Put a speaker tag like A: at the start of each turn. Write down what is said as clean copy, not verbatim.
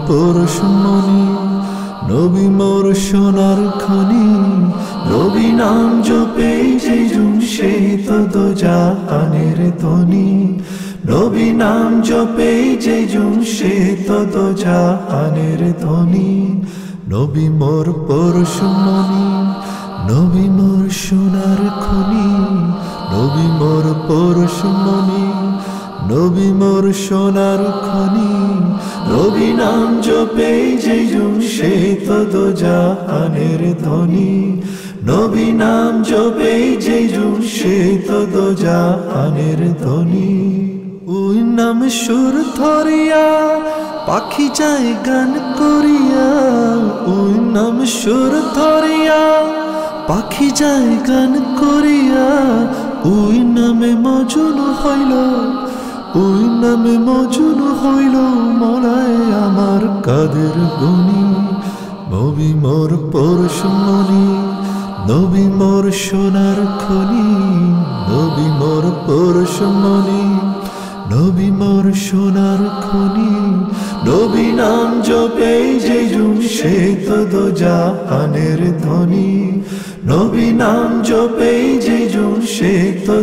A: পরশমণি, নবী মোর সোনার খনি। নবী নাম জপে যে জন সে তো দোজাহানের ধনী। নবী নাম জপে যে জন সে তো দোজাহানের ধনী। নবী মোর পরশমণি, নবী মোর সোনার খনি। নবী মোর পরশমণি, নবী মোর সোনার খনি। নবী নাম জপে যে জন সে তো দোজাহানের ধনী। নবী নাম জপে যে জন সে তো দোজাহানের ধনী। ওই নাম সুর ধরিয়া পাখি যায় গান করিয়া। ওই নাম সুর ধরিয়া পাখি যায় গান করিয়া। ওই নামে মজুন হইল, ওই নামে মজুন হইল মলায় আমার কাদের গনি। নবী মোর পরশমণি, নবী মোর সোনার খনি। নবী মোর পরশমণি, নবী মোর সোনার খনি। নবী নাম জপে যে জন সে তো দোজাহানের ধনী। নবী নাম জপে যে জন সে তো